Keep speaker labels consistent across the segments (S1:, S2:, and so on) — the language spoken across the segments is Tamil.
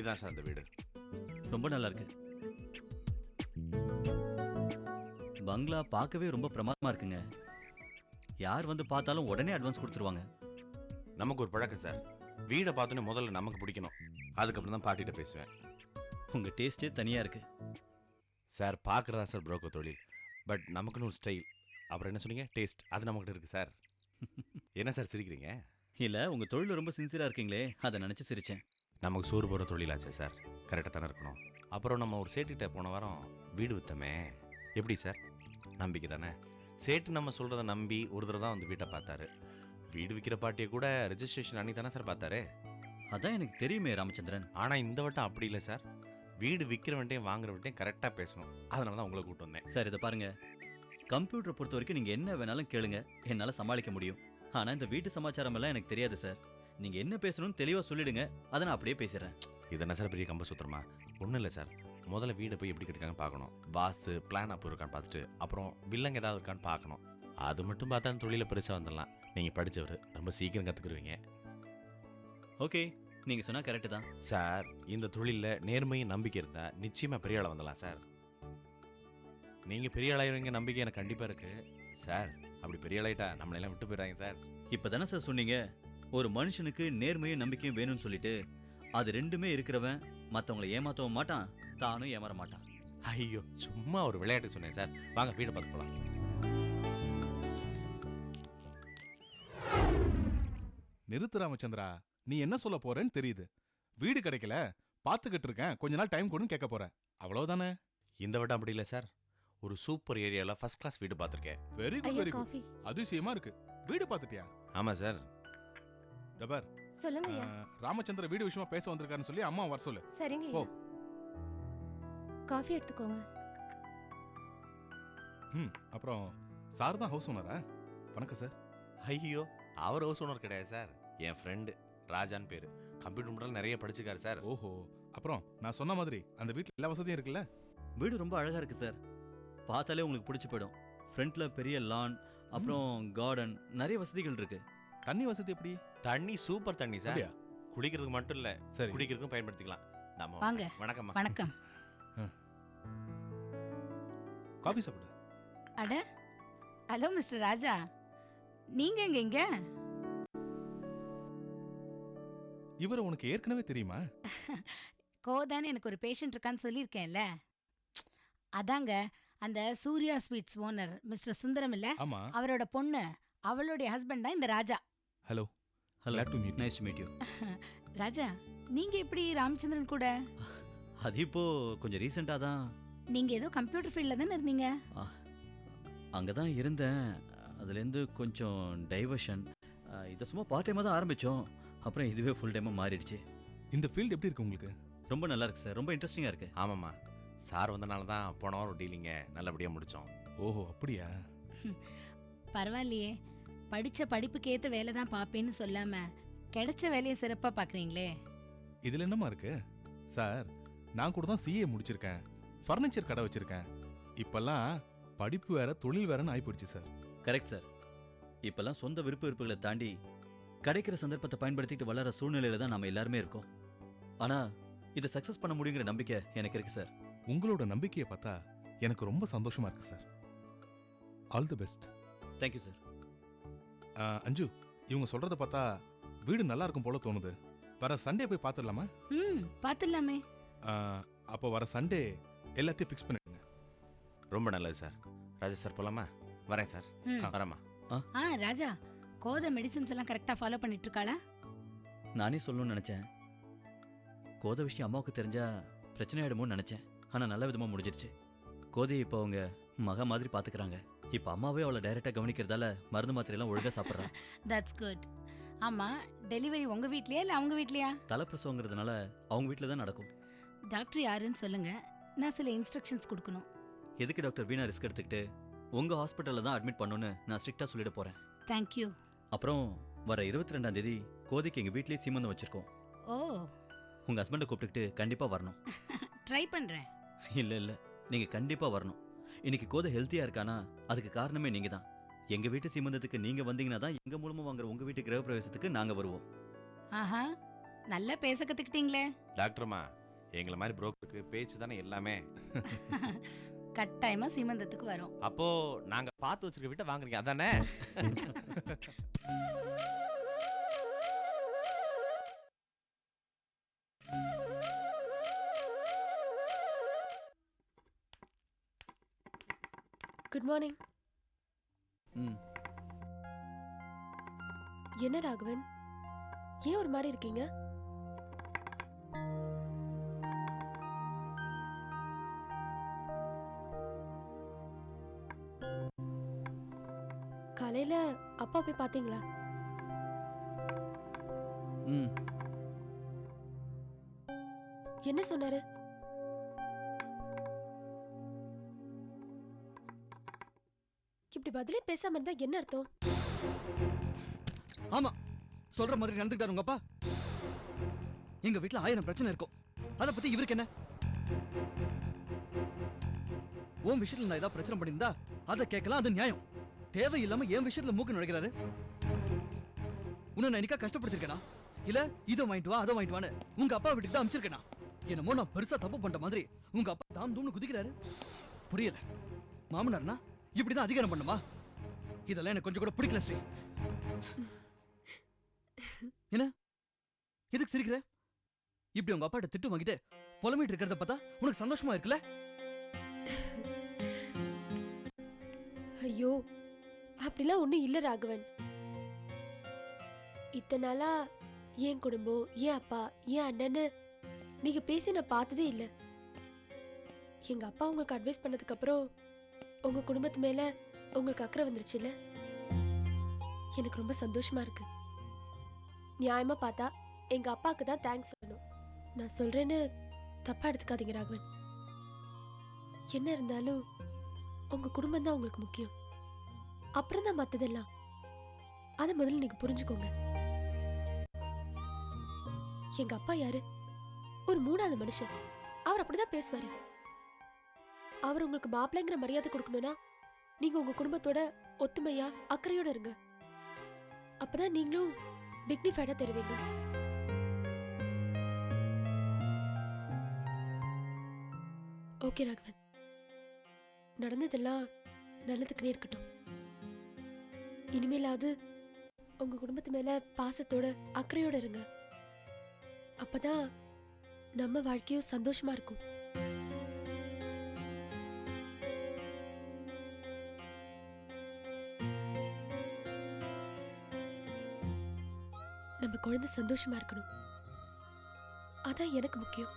S1: இதுதான் சார் அந்த வீடு.
S2: ரொம்ப நல்லா இருக்கு. பங்களா பார்க்கவே ரொம்ப பிரமாதமா இருக்குங்க. யார் வந்து பார்த்தாலும் உடனே அட்வான்ஸ் கொடுத்துருவாங்க.
S1: நமக்கு ஒரு பழக்கம் சார், வீடை பார்த்தோன்னே முதல்ல நமக்கு பிடிக்கணும், அதுக்கப்புறம் தான் பார்ட்டிகிட்ட பேசுவேன்.
S2: உங்க டேஸ்டே தனியா இருக்கு
S1: சார். பார்க்குறதா சார் புரோக்கர் தொழில், பட் நமக்குன்னு ஒரு ஸ்டைல். அப்புறம் என்ன சொன்னீங்க? டேஸ்ட். அது நம்மகிட்ட இருக்கு சார். என்ன சார் சிரிக்கிறீங்க?
S2: இல்ல, உங்க தொழில் ரொம்ப சின்சியரா இருக்கீங்களே, அதை நினைச்சு சிரிச்சேன்.
S1: நமக்கு சோறு போகிற தொழிலாச்சே சார், கரெக்டாக தானே இருக்கணும். அப்புறம் நம்ம ஒரு சேட்டுக்கிட்ட போன வாரம் வீடு விற்றமே, எப்படி சார்? நம்பிக்கை தானே. சேட்டு நம்ம சொல்கிறத நம்பி ஒரு தடவை தான் வந்து வீட்டை பார்த்தாரு. வீடு விற்கிற பாட்டியை கூட ரெஜிஸ்ட்ரேஷன் அன்னி தானே சார் பார்த்தாரு.
S2: அதான் எனக்கு தெரியுமே ராமச்சந்திரன்.
S1: ஆனால் இந்த வட்டம் அப்படி இல்லை சார். வீடு விற்கிறவன்ட்டையும் வாங்குறவன்ட்டையும் கரெக்டாக பேசணும். அதனால தான் உங்களை கூப்பிட்டு வந்தேன்
S2: சார். இதை பாருங்க, கம்ப்யூட்டரை பொறுத்த வரைக்கும் நீங்க என்ன வேணாலும் கேளுங்க, என்னால சமாளிக்க முடியும். ஆனா இந்த வீட்டு சமாச்சாரம் எல்லாம் எனக்கு தெரியாது சார். நீங்க என்ன பேசணும்னு தெளிவா சொல்லிடுங்க, அதை நான் அப்படியே பேசுறேன்.
S1: இது என்ன சார் பெரிய கம்ப சுத்திரமா? ஒன்றும் இல்லை சார். முதல்ல வீடை போய் எப்படி கட்டிருக்காங்க பார்க்கணும், வாஸ்து பிளான் அப்போ இருக்கான்னு பார்த்துட்டு அப்புறம் வில்லங்க ஏதாவது இருக்கான்னு பார்க்கணும். அது மட்டும் பார்த்தா தொழில பெருசாக வந்துடலாம். நீங்கள் படித்தவர், ரொம்ப சீக்கிரம் கற்றுக்குருவீங்க.
S2: ஓகே, நீங்க சொன்னா கரெக்டு தான்
S1: சார். இந்த தொழிலில் நேர்மையும் நம்பிக்கை இருந்தால் நிச்சயமாக பெரிய ஆளை வந்துடலாம் சார். நீங்கள் பெரிய ஆளாயிருவீங்க நம்பிக்கை எனக்கு கண்டிப்பாக இருக்குது சார். அப்படி பெரிய ஆளாயிட்டா நம்மளெல்லாம் விட்டு போயிடுறாங்க சார்.
S2: இப்போ தானே சார் சொன்னீங்க, ஒரு மனுஷனுக்கு நேர்மையும் நம்பிக்கையும் வேணும்னு சொல்லிட்டு. அது ரெண்டுமே இருக்கிறவன் மற்றவங்களை ஏமாற்றவும் மாட்டான், தானும் ஏமாற மாட்டான்.
S1: ஐயோ, சும்மா ஒரு விளையாட்டு சொன்னேன் சார். வாங்க வீடை பார்த்து போகலாம்.
S3: நிறுத்து ராமச்சந்திரா, நீ என்ன சொல்ல போறேன்னு தெரியுது. வீடு கிடைக்கல, பார்த்துக்கிட்டு இருக்கேன், கொஞ்ச நாள் டைம் கொடுன்னு கேட்க போறேன், அவ்வளவுதானே?
S1: இந்த வட்டம் அப்படி இல்லை சார். ஒரு சூப்பர் ஏரியாவில் ஃபர்ஸ்ட் கிளாஸ் வீடு பார்த்துருக்கேன்.
S3: Very good, very good. அதிசயமா இருக்கு. வீடு பார்த்துட்டியா?
S1: ஆமாம் சார்.
S3: தபர்
S4: சொல்லுங்க.
S3: ராமச்சந்திர வீடு விஷயமா பேச வந்திருக்காருன்னு சொல்லி அம்மா வர சொல்லு.
S4: சரிங்க.
S3: போ.
S4: காஃபி எடுத்துக்கோங்க.
S3: அப்புறம் சார் தான் ஹவுஸ் ஓனரா? வணக்கம் சார்.
S1: ஐயோ, அவர் ஹவுஸ் ஓனர் கிடையாது சார், என் ஃப்ரெண்டு ராஜான்னு பேர். கம்ப்யூட்டர் மட்டும் நிறைய படிச்சுக்காரு சார்.
S3: ஓஹோ. அப்புறம் நான் சொன்ன மாதிரி அந்த வீட்டில் எல்லா வசதியும் இருக்குல்ல?
S2: வீடு ரொம்ப அழகா இருக்கு சார். பார்த்தாலே உங்களுக்கு பிடிச்சி போயிடும். ஃப்ரண்ட்ல பெரிய லான், அப்புறம் கார்டன், நிறைய வசதிகள் இருக்கு.
S3: தண்ணி வசதி எப்படி?
S1: தண்ணி சூப்பர் தண்ணி சார்.
S3: அப்படியா?
S1: குடிக்கிறதுக்கு மட்டும் இல்ல,
S3: சரி,
S1: குடிக்கிறதுக்கும் பயன்படுத்திக்கலாம். நம்ம
S4: வாங்க.
S1: வணக்கம்மா.
S4: வணக்கம்.
S3: காஃபி சாப்பிடு.
S4: அட, ஹலோ மிஸ்டர் ராஜா, நீங்க எங்க இங்க?
S3: இவரை உனக்கு ஏற்கனவே தெரியுமா?
S4: கோதான் எனக்கு ஒரு பேஷண்ட் இருக்கான்னு சொல்லியிருக்கேன்ல, அதாங்க அந்த Surya sweets owner mister Sundaram இல்ல,
S3: ஆமா,
S4: அவரோட பொண்ணு, அவளுடைய ஹஸ்பண்ட் தான் இந்த Raja.
S3: Hello.
S2: Hello,
S3: Glad to meet you.
S2: Nice to meet you.
S4: Raja, நீங்க எப்படி ராமச்சந்திரன் கூட?
S2: அது இப்போ கொஞ்சம் ரீசெண்டா தான்.
S4: நீங்க ஏதோ கம்ப்யூட்டர் ஃபீல்ட்ல தானே இருந்தீங்க?
S2: அங்கதான் இருந்தேன். அதுலேருந்து கொஞ்சம் டைவர்ஷன். இதை சும்மா பார்ட் டைமாக தான் ஆரம்பித்தோம், அப்புறம் இதுவே ஃபுல் டைமாக மாறிடுச்சு.
S3: இந்த ஃபீல்டு எப்படி இருக்கு உங்களுக்கு?
S2: ரொம்ப நல்லா இருக்கு சார், ரொம்ப இன்ட்ரெஸ்டிங்காக இருக்கு.
S1: ஆமாம்மா, சார் வந்தனால தான் போன வாரம் டீலிங்க நல்லபடியாக முடித்தோம்.
S3: ஓஹோ, அப்படியா?
S4: பரவாயில்லையே, படிச்ச படிப்புக்கு ஏத்த வேலை தான் பாப்பேன்னு சொல்லாம கிடைச்ச வேலையை சிறப்பா பாக்குறீங்களே.
S3: இதுல என்னமா இருக்கு சார்? நான் கூட தான் சிஏ முடிச்சிருக்கேன், ஃபர்னிச்சர் கடை வச்சிருக்கேன். இப்பெல்லாம் படிப்பு வேற தொழில் வேறன்னு ஆயிப்போச்சு சார்.
S2: Correct sir. இப்பெல்லாம் சொந்த விருப்ப வெறுப்புகளை தாண்டி கிடைக்கிற சந்தர்ப்பத்தை பயன்படுத்திட்டு வளர சூழ்நிலையில தான் நம்ம எல்லாருமே இருக்கோம். ஆனா இதை சக்சஸ் பண்ண முடியுங்கிற நம்பிக்கை எனக்கு இருக்கு சார்.
S3: உங்களோட நம்பிக்கையை பார்த்தா எனக்கு ரொம்ப சந்தோஷமா இருக்கு sir. All the best.
S2: Thank you sir.
S3: அஞ்சு, இவங்க சொல்றத பார்த்தா வீடு நல்லா இருக்கும் போல தோணுது. வர சண்டே போய் பார்த்துடலாமா?
S4: பார்த்துடலாமே.
S3: அப்போ வர சண்டே எல்லாத்தையும் ஃபிக்ஸ் பண்ணிடுங்க.
S1: ரொம்ப நல்லது சார். ராஜா சார் போலாமா? வரேன் சார். வரேம்மா.
S4: ராஜா, கோத மெடிசன்ஸ் எல்லாம் கரெக்டா ஃபாலோ பண்ணிட்டு இருக்காளா?
S2: நானே சொல்லணும்னு நினைச்சேன். கோத விஷயம் அம்மாவுக்கு தெரிஞ்சா பிரச்சனை ஆயிடுமோன்னு நினைச்சேன். ஆனா நல்ல விதமா முடிஞ்சிருச்சு. கோதையை இப்போ அவங்க மக மாதிரி பாத்துக்கிறாங்க. இப்ப அம்மாவே அவளை டைரக்டா கவனிக்கிறதால மருந்து மாத்திரை எல்லாம் ஒழுங்கா சாப்பிடுறான்.
S4: That's good. ஆமா, டெலிவரி உங்க வீட்லயா இல்ல அவங்க வீட்லயா?
S2: தலைப்பிரசவங்கிறதுனால அவங்க வீட்ல தான் நடக்கும்.
S4: டாக்டர் யாருன்னு சொல்லுங்க, நான் சில இன்ஸ்ட்ரக்ஷன்ஸ் கொடுக்கணும்.
S2: எதுக்கு டாக்டர் வீணா ரிஸ்க் எடுத்துக்கிட்டு உங்க ஹாஸ்பிட்டல்ல தான் அட்மிட் பண்ணணும்னு நான் ஸ்ட்ரிக்டா சொல்லிட போறேன்.
S4: தேங்க்யூ.
S2: அப்புறம் வர 22ஆம் தேதி கோதைக்கு எங்க வீட்லயே சீமந்தம் வச்சிருக்கோம்.
S4: ஓ,
S2: உங்க ஹஸ்பண்டை கூப்பிட்டுக்கிட்டு கண்டிப்பா வரணும்.
S4: ட்ரை பண்றேன்.
S2: இல்ல நீங்க கண்டிப்பா வரணும். இன்னைக்கு கோதை ஹெல்த்தியா இருக்கானா அதுக்கு காரணமே நீங்க தான். எங்க வீட்டு சீமந்தத்துக்கு நீங்க வந்தீங்கன்னா தான் எங்க மூலமா வாங்குற உங்க வீட்டு கிரகப்பிரவேசத்துக்கு நாங்க வருவோம்.
S4: ஆஹா, நல்லா பேச கத்துக்கிட்டீங்களே.
S1: டாக்டர்மா, எங்களை மாதிரி புரோக்கருக்கு பேச்சு தானே எல்லாமே.
S4: கட்டாயமா சீமந்தத்துக்கு வரோம்.
S1: அப்போ நாங்க பார்த்து வச்சிருக்க வீட்டை வாங்குறீங்க அதானே?
S5: Good morning.
S2: ம்
S5: என்ன ராகவன், ஏன் ஒரு மாதிரி இருக்கீங்க? காலையில அப்பா போய் பாத்தீங்களா?
S2: ம்
S5: என்ன சொன்னாரு? இப்படி பதிலே பேசாம இருந்தா என்ன அர்த்தம்?
S2: ஆமா, சொல்ற மாதிரி நடந்துக்கிட்டாரு உங்க அப்பா. எங்க வீட்ல 1000 பிரச்சனை இருக்கும், அத பத்தி இவருக்கு என்ன? உன் விஷயத்துல நான் ஏதாவது பிரச்சனை பண்ணியிருந்தா அதை கேட்கலாம், அது நியாயம். தேவையில்லாம என் விஷயத்துல மூக்கு நுழைக்கிறாரு. உன்னை நான் என்னைக்கா கஷ்டப்படுத்திருக்கேனா? இல்ல இதை வாங்கிட்டு வா அதை வாங்கிட்டு வான்னு உங்க அப்பா வீட்டுக்கு தான் அனுப்பிச்சிருக்கேனா? என்னமோ நான் பெருசா தப்பு பண்ற மாதிரி உங்க அப்பா தாம் தூம்னு குதிக்கிறாரு. புரியல. மாமனார்னா இப்படிதான் அதிகாரம் பண்ணுமா? இதெல்லாம் எனக்கு கொஞ்சம் கூட பிடிக்கல ஸ்ரீ. என்ன எதுக்கு சிரிக்கிற? இப்படி உங்க அப்பாட்ட திட்டு வாங்கிட்டு புலம்பிட்டு இருக்கிறத பார்த்தா உனக்கு சந்தோஷமா இருக்குல்ல?
S5: ஐயோ, அப்படிலாம் ஒண்ணும் இல்ல ராகவன். இத்தனை நாளா என் குடும்பம், என் அப்பா, என் அண்ணன்னு நீங்க பேசி நான் பார்த்ததே இல்ல. எங்க அப்பா உங்களுக்கு அட்வைஸ் பண்ணதுக்கு அப்புறம் உங்க குடும்பத்து மேல உங்களுக்கு அக்கறை வந்துருச்சு இல்ல? எனக்கு ரொம்ப சந்தோஷமா இருக்கு. நியாயமா பார்த்தா எங்க அப்பாவுக்கு தான் தேங்க்ஸ் சொல்லணும். நான் சொல்றேன்னு தப்பா எடுத்துக்காதீங்க ராகவன். என்ன இருந்தாலும் உங்க குடும்பம் தான் உங்களுக்கு முக்கியம். அப்புறம் தான் மத்ததெல்லாம். அதை முதல்ல நீங்க புரிஞ்சுக்கோங்க. எங்க அப்பா யாரு? ஒரு 3வது மனுஷன். அவர் அப்படிதான் பேசுவாரு. அவர் உங்களுக்கு மாப்பிள்ளைங்கிற மரியாதை கொடுக்கணும்னா நீங்க உங்க குடும்பத்தோட ஒத்துமையா அக்கறையோட இருங்க. அப்பதான் நீங்களும் டிக்னிஃபைடா தருவீங்க. ஓகே ராகவன், நடந்ததெல்லாம் நல்லதுக்குனே இருக்கட்டும். இனிமேலாவது உங்க குடும்பத்து மேல பாசத்தோட அக்கறையோட இருங்க. அப்பதான் நம்ம வாழ்க்கையும் சந்தோஷமா இருக்கும். நம்ம குழந்தை சந்தோஷமா இருக்கணும். அதான் எனக்கு முக்கியம்.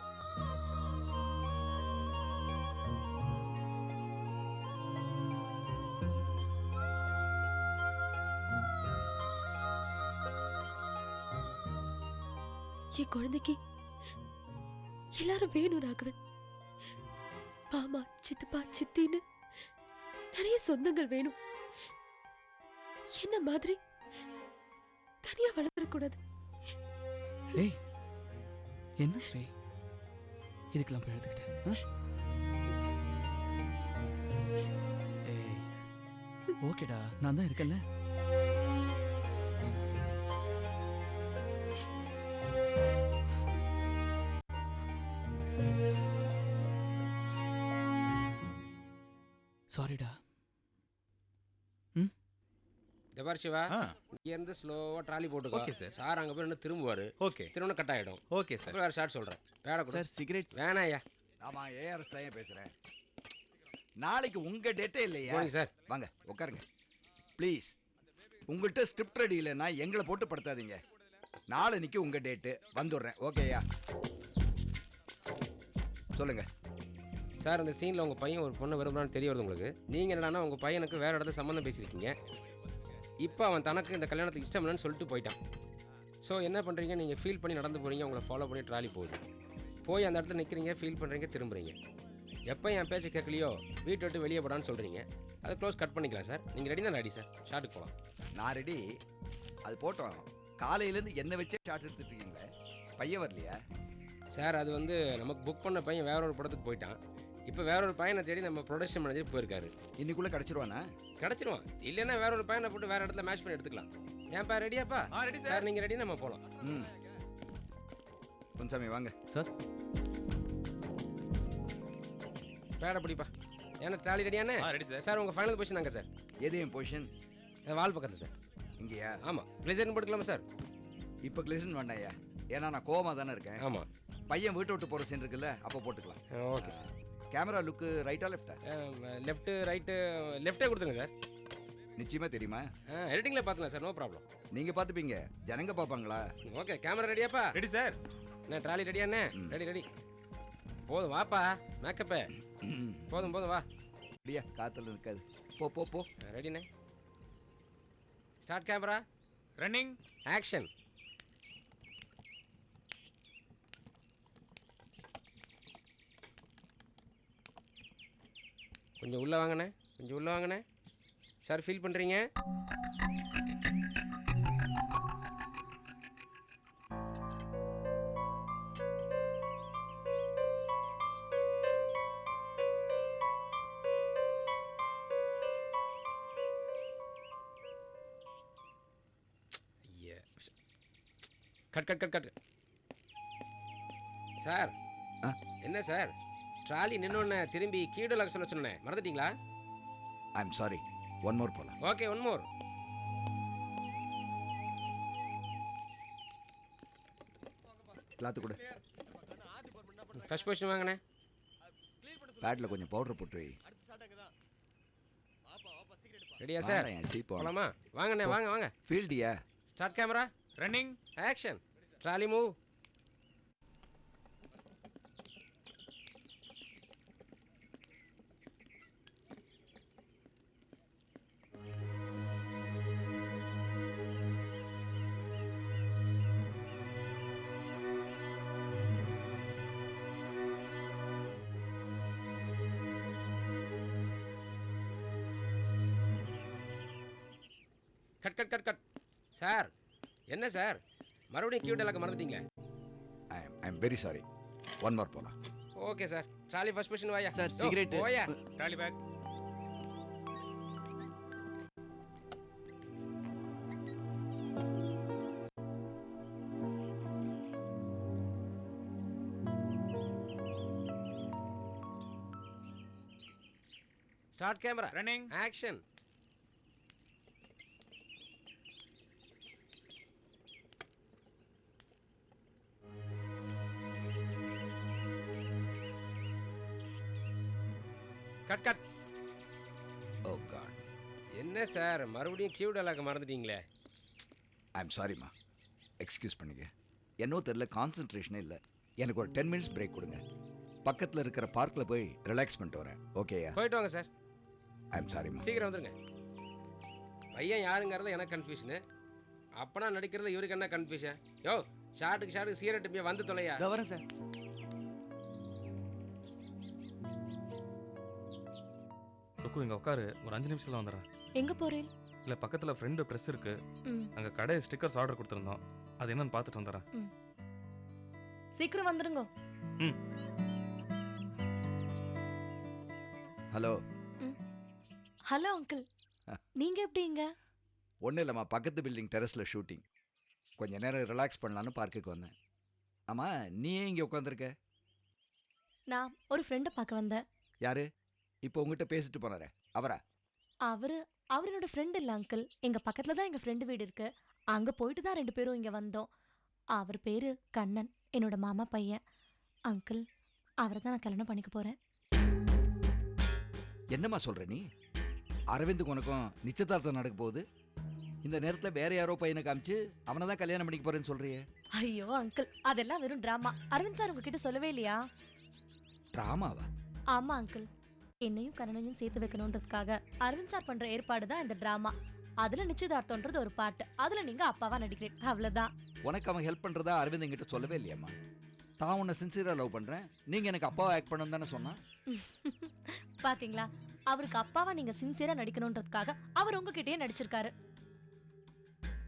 S5: என் குழந்தைக்கு எல்லாரும் வேணும் ராகவன். மாமா, சித்தப்பா, சித்தின்னு நிறைய சொந்தங்கள் வேணும். என்ன மாதிரி தனியா வளர்ந்துடக்கூடாது.
S2: ஏய், என்ன ஸ்ரீ இதுக்கெல்லாம் போய் எழுதுக்கிட்டேன்? ஏய், ஓகேடா, நான் தான் இருக்கேன்ல. சாரிடா.
S6: ஜபார் சிவா,
S1: ஆ
S6: இங்க இருந்து ஸ்லோவா ட்ராலி போட்டுக்கோ.
S1: Okay sir.
S6: சார் அங்க போய் நின்னு திரும்புவாரு.
S1: ஓகே
S6: திரும்ப கட் ஆயிடும்.
S1: Okay sir.
S6: அப்புறம் வேற ஷார்ட் சொல்றேன். வேற கூட
S2: சார் சிகரெட்.
S6: வேணாம் ஐயா.
S7: ஆமா, ஏஆர்எஸ் தான் பேசுறேன். நாளைக்கு உங்க டேட்டே இல்லையா?
S6: போனீங்க சார்.
S7: வாங்க உட்காருங்க ப்ளீஸ். உங்கள்கிட்ட ஸ்கிரிப்ட் ரெடி இல்லைன்னா எங்களை போட்டு படுத்தாதீங்க. நாளைக்கு உங்க டேட்டு வந்துடுறேன். ஓகேயா? சொல்லுங்க
S6: சார், அந்த சீன்ல உங்க பையன் ஒரு பொண்ணை விரும்புறான்னு தெரிய வருது உங்களுக்கு. நீங்க என்னன்னா உங்க பையனுக்கு வேற இடத்துல சம்மந்தம் பேசியிருக்கீங்க. இப்போ அவன் தனக்கு இந்த கல்யாணத்துக்கு இஷ்டம் இல்லைன்னு சொல்லிட்டு போயிட்டான். ஸோ என்ன பண்ணுறீங்க, நீங்கள் ஃபீல் பண்ணி நடந்து போகிறீங்க, உங்களை ஃபாலோ பண்ணி ட்ராலி போகுது. போய் அந்த இடத்துல நிற்கிறீங்க, ஃபீல் பண்ணுறீங்க, திரும்புறீங்க. எப்போ என் பேச்சை கேட்கலையோ வீட்டை விட்டு வெளியே போடான்னு சொல்கிறீங்க. அதை க்ளோஸ் கட் பண்ணிக்கலாம் சார். நீங்கள் ரெடி தான் ரெடி சார், ஷார்ட்டுக்கு போகலாம்.
S7: நான் ரெடி. அது போட்டோம். காலையிலேருந்து என்ன வச்சே ஷார்ட் எடுத்துட்டு இருக்கீங்களே, பையன் வரலையா?
S6: சார், அது வந்து நமக்கு புக் பண்ண பையன் வேற ஒரு படத்துக்கு போயிட்டான். இப்போ வேற ஒரு பையனை தேடி நம்ம ப்ரொடக்ஷன் மேனேஜர் போயிருக்காரு.
S7: இன்னைக்குள்ள கிடச்சிருவானா?
S6: கிடச்சிருவான். இல்லைன்னா வேற ஒரு பையனை போட்டு வேற இடத்துல மேட்ச் பண்ணி எடுத்துக்கலாம். ஏன்ப்பா ரெடியாப்பா?
S1: ரெடி
S6: சார் நீங்கள் ரெடி, நம்ம போகலாம்.
S7: ம். பொன்சாமி வாங்க.
S6: பேட பிடிப்பா. ஏன்னா ட்ராலி ரெடியானே?
S1: Ready sir.
S6: சார் உங்கள் ஃபைனல் பொசிஷன் நாங்க சார்.
S7: எது என் பொசிஷன்?
S6: வால் பக்கத்தில் சார்.
S7: இங்கேயா?
S6: ஆமாம். கிளிசரின் போட்டுக்கலாமா சார்?
S7: இப்போ கிளிசன் வேண்டாம்யா, ஏன்னா நான் கோவமா தானே இருக்கேன்.
S6: ஆமாம்.
S7: பையன் வீட்டை விட்டு போகிற சீன் இருக்குல்ல, அப்போ போட்டுக்கலாம்.
S6: Okay sir.
S7: கேமரா லுக்கு ரைட்டா லெஃப்டா?
S6: லெஃப்ட்டு ரைட்டு லெஃப்ட்டே கொடுத்துங்க சார்.
S7: நிச்சயமா தெரியுமா?
S6: எடிட்டிங்கில் பார்த்துலாம் சார், நோ ப்ராப்ளம்.
S7: நீங்க பார்த்துப்பீங்க, ஜனங்க பார்ப்பாங்களா?
S6: ஓகே, கேமரா ரெடியாப்பா?
S1: Ready sir.
S6: என்ன ட்ராலி ரெடியாண்ணே?
S7: ம்.
S6: Ready ready. போதும் வாப்பா, மேக்கப்பே போதும் வா.
S7: அப்படியா? காத்துல இருக்காது. போ போ போ.
S6: ரெடிண்ணே. Start camera.
S1: ரன்னிங்.
S6: ஆக்ஷன். கொஞ்சம் உள்ளே வாங்கண்ணே, கொஞ்சம் உள்ளே வாங்கண்ணே. சார் ஃபீல் பண்ணுறீங்க? ஐயா, cut cut cut cut. Sir
S7: ஆ?
S6: என்ன சார், ட்ராலி நின்னோடனே திரும்பி கீழே சொல்ல சொன்னேன், மறந்துட்டீங்களா?
S7: I am sorry. One more போலாம்.
S6: Okay, one more.
S7: எல்லாத்து கூட
S6: ஃபர்ஸ்ட் பொசிஷன் வாங்கண்ணே.
S7: பேட்ல கொஞ்சம் பவுடர் போட்டு வை.
S6: ரெடியா சார்? போலாமா? வாங்கண்ணே, வாங்க வாங்க.
S7: ஃபீல்டியா?
S6: Start camera.
S1: Running.
S6: Action. Trolley move. Cut cut cut cut. Sir என்ன சார், மறுபடியும் கியூ டேலாக மறந்துட்டீங்களே?
S7: I am very sorry. One more போலாம்.
S6: Okay sir. Trolley first position வாயா.
S2: சார்,
S6: யோ,
S2: cigarette.
S6: போயா.
S1: Trolley back.
S6: Start camera.
S1: Running.
S6: Action. Cut cut.
S7: Oh god.
S6: என்ன சார், மறுபடியும் கியூ டேலாக மறந்துட்டீங்களே?
S7: ஐ எம் சாரிம்மா. எக்ஸ்கியூஸ் பண்ணுங்க. என்னோ தெரியல, கான்சென்ட்ரேஷனே இல்லை. எனக்கு ஒரு 10 மினிட்ஸ் பிரேக் கொடுங்க. பக்கத்தில் இருக்கிற பார்க்கில் போய் ரிலாக்ஸ் பண்ணிட்டு வரேன். ஓகேயா?
S6: போயிட்டு வாங்க சார்.
S7: ஐ எம் சாரிம்மா.
S6: சீக்கிரம் வந்துருங்க. பையன் யாருங்கிறது எனக்கு கன்ஃபியூஷனு, அப்பனா நடிக்கிறது இவருக்கு என்ன கன்ஃபியூஷன்? யோ, ஷார்ட்டுக்கு சீரட்டு போய் வந்து தொலையா.
S2: இதோ வரேன் சார்.
S8: ருக்கு இங்கே உட்காரு, ஒரு 5 நிமிஷத்தில் வந்துடுறேன்.
S5: எங்க போறேன்?
S8: இல்லை, பக்கத்தில் ஃப்ரெண்டு ப்ரெஸ் இருக்கு,
S5: ம்.
S8: அங்கே கடை ஸ்டிக்கர்ஸ் ஆர்டர் கொடுத்துருந்தோம், அது என்னன்னு பார்த்துட்டு வந்துடுறேன்.
S5: சீக்கிரம் வந்துருங்க.
S7: ஹலோ.
S5: ஹலோ அங்கிள், நீங்க எப்படிங்க?
S7: ஒன்றும் இல்லைம்மா, பக்கத்து பில்டிங் டெரஸில் ஷூட்டிங். கொஞ்ச நேரம் ரிலாக்ஸ் பண்ணலான்னு பார்க்குக்கு வந்தேன். ஆமாம், நீ ஏன் இங்கே உட்காந்துருக்க?
S5: நான் ஒரு ஃப்ரெண்டை பார்க்க வந்தேன்.
S7: யாரு? இப்போ உங்ககிட்ட பேசிட்டு போனாரே அவரா?
S5: அவரு என்னோட ஃப்ரெண்ட் இல்ல அங்கிள். எங்க பக்கத்துல தான் எங்க ஃப்ரெண்டு வீடு இருக்கு. அங்க போயிட்டு தான் 2 பேரும் இங்க வந்தோம். அவர் பேரு கண்ணன், என்னோட மாமா பையன். அங்கிள், அவரை தான் நான் கல்யாணம் பண்ணிக்க போறேன்.
S7: என்னம்மா சொல்கிற நீ? அரவிந்துக்கு உனக்கும் நிச்சயதார்த்தம் நடக்க போகுது. இந்த நேரத்தில் வேற யாரோ பையனை காமிச்சு அவனை தான் கல்யாணம் பண்ணிக்க போறேன்னு சொல்றியே?
S5: ஐயோ அங்கிள், அதெல்லாம் வெறும் டிராமா. அரவிந்த் சார் உங்ககிட்ட சொல்லவே இல்லையா?
S7: ட்ராமாவா?
S5: ஆமா அங்கிள், என்னையும் கண்ணனையும் சேர்த்து வைக்கணுன்றதுக்காக அரவிந்த் சார் பண்ற ஏற்பாடு தான் இந்த டிராமா. அதுல நிச்சயதார்த்தம்ன்றது ஒரு பாட்டு, அதுல நீங்க அப்பாவா நடிக்கிறீங்க, அவ்வளவுதான்.
S7: உனக்கு அவன் ஹெல்ப் பண்ணுறதா அரவிந்த் என்கிட்ட சொல்லவே இல்லையாம்மா? தான் உன்னை சின்சியராக லவ் பண்ணுறேன், நீங்கள் எனக்கு அப்பாவை ஆக்ட் பண்ணணும் தானே சொன்னான்.
S5: பாத்தீங்களா, அவருக்கு அப்பாவா நீங்க சின்சியரா நடிக்கணுன்றதுக்காக அவர் உங்ககிட்டயே நடிச்சிருக்காரு.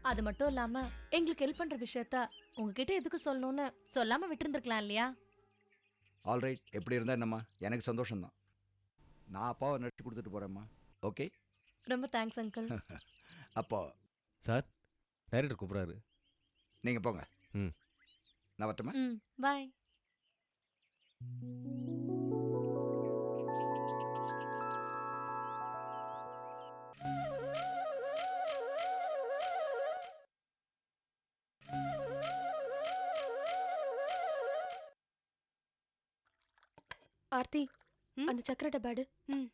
S5: அது மட்டும் இல்லாம எங்களுக்கு ஹெல்ப் பண்ற விஷயத்த உங்ககிட்ட எதுக்கு சொல்லணும்னு சொல்லாம விட்டுருந்துருக்கலாம் இல்லையா?
S7: ஆல்ரைட், எப்படி இருந்தா என்னம்மா, எனக்கு சந்தோஷம்தான். நான் அப்பாவை நடிச்சு கொடுத்துட்டு போகிறேம்மா. ஓகே?
S5: ரொம்ப தேங்க்ஸ் அங்கிள்.
S7: அப்போ
S9: சார், டைரக்டர் கூப்பிட்றாரு.
S7: நீங்கள் போங்க.
S9: ம்.
S7: நான் வரட்டுமா?
S9: ம் பாய்.
S5: ஆர்த்தி
S9: ம்?
S5: அந்த சக்கரை டப்பாடு.
S9: ம்.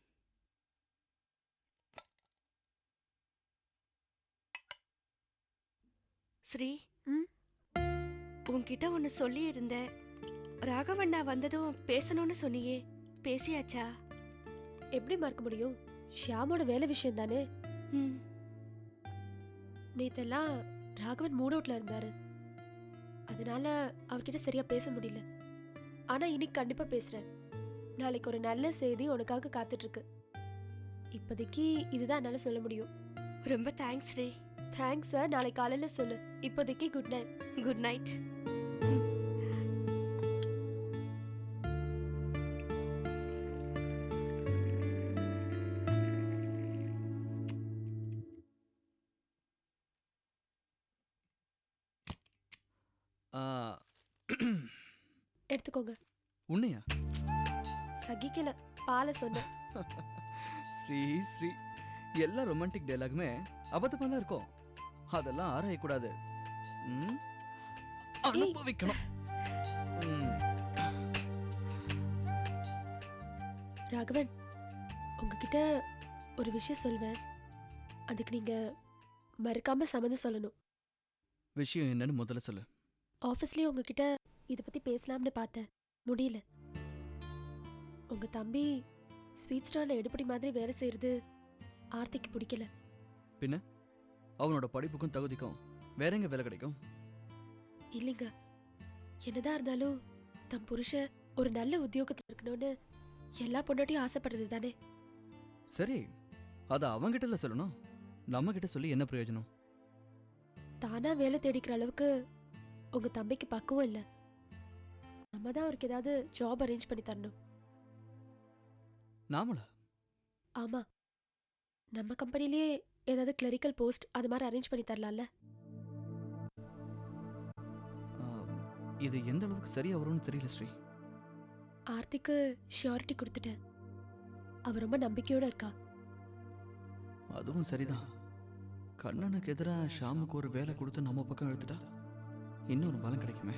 S9: ஸ்ரீ,
S5: ம்?
S9: உன்கிட்ட ஒன்று சொல்லியிருந்தேன். ராகவண்ணா வந்ததும் பேசணும்னு சொன்னியே, பேசியாச்சா?
S5: எப்படி மறக்க முடியும்? ஷியாமோட வேலை விஷயம் தானே.
S9: ம்.
S5: நேத்தெல்லாம் ராகவன் மூட் அவுட்ல இருந்தாரு, அதனால அவர்கிட்ட சரியா பேச முடியல. ஆனா இன்னைக்கு கண்டிப்பா பேசுறேன். நாளைக்கு ஒரு நல்ல செய்தி உனக்காக காத்துட்டு இருக்கு. இப்போதைக்கு இதுதான் என்னால சொல்ல முடியும்.
S9: ரொம்ப தேங்க்ஸ் ஸ்ரீ.
S5: தேங்க்ஸ் சார், நாளைக்கு காலையில சொல்லு. இப்போதைக்கு குட் நைட்.
S9: Good night.
S2: ஆ,
S5: எடுத்துக்கோங்க.
S2: உன்னையா?
S5: சகிக்கல, பாலை சொன்னேன்.
S2: ஸ்ரீ ஸ்ரீ, எல்லா ரொமான்டிக் டைலாகுமே அபத்தமாக தான் இருக்கும். அதெல்லாம் ஆராயக்கூடாது. ம்? அனுபவிக்கணும். ம்.
S5: ராகவன், உங்ககிட்ட ஒரு விஷயம் சொல்வேன். அதுக்கு நீங்க மறக்காம சம்மதம் சொல்லணும்.
S2: விஷயம் என்னன்னு முதல்ல சொல்லு.
S5: ஆஃபீஸ்லயே உங்ககிட்ட இதை பத்தி பேசலாம்னு பார்த்தேன், முடியல. உங்க தம்பி ஸ்வீட் ஸ்டால்ல எடுப்படி மாதிரி வேலை செய்யறது ஆர்த்திக்கு பிடிக்கல.
S2: அவனோட படிப்புக்கும் தகுதிக்கும் வேற எங்க வேலை கிடைக்கும்?
S5: இல்லைங்க, என்னதான் இருந்தாலும் தம் புருஷன் ஒரு நல்ல உத்தியோகத்துல இருக்கணும்னு எல்லா பொண்டாட்டியும் ஆசைப்படுறது தானே.
S2: சரி, அதை அவங்கிட்ட சொல்லணும். நம்ம கிட்ட சொல்லி என்ன பிரயோஜனம்?
S5: தானா வேலை தேடிக்கிற அளவுக்கு உங்க தம்பிக்கு பக்குவம் இல்லை. நம்ம தான் அவருக்கு ஏதாவது ஜாப் அரேஞ்ச் பண்ணி தரணும்.
S2: நாமளா?
S5: ஆமா, நம்ம கம்பெனிலேயே ஏதாவது கிளரிக்கல் போஸ்ட் அது மாதிரி அரேஞ்ச் பண்ணி தரலாம்ல.
S2: ஆ, இது எந்த அளவுக்கு சரியா வரும்னு தெரியல ஸ்ரீ.
S5: ஆர்த்திக்கு ஷியாரிட்டி கொடுத்துட்டேன். அவ ரொம்ப நம்பிக்கையோட இருக்கா.
S2: அதுவும் சரிதான். கண்ணனுக்கு எதிராக ஷாமுக்கு ஒரு வேலை கொடுத்து நம்ம பக்கம் எடுத்துட்டா இன்னொரு பலம் கிடைக்குமே.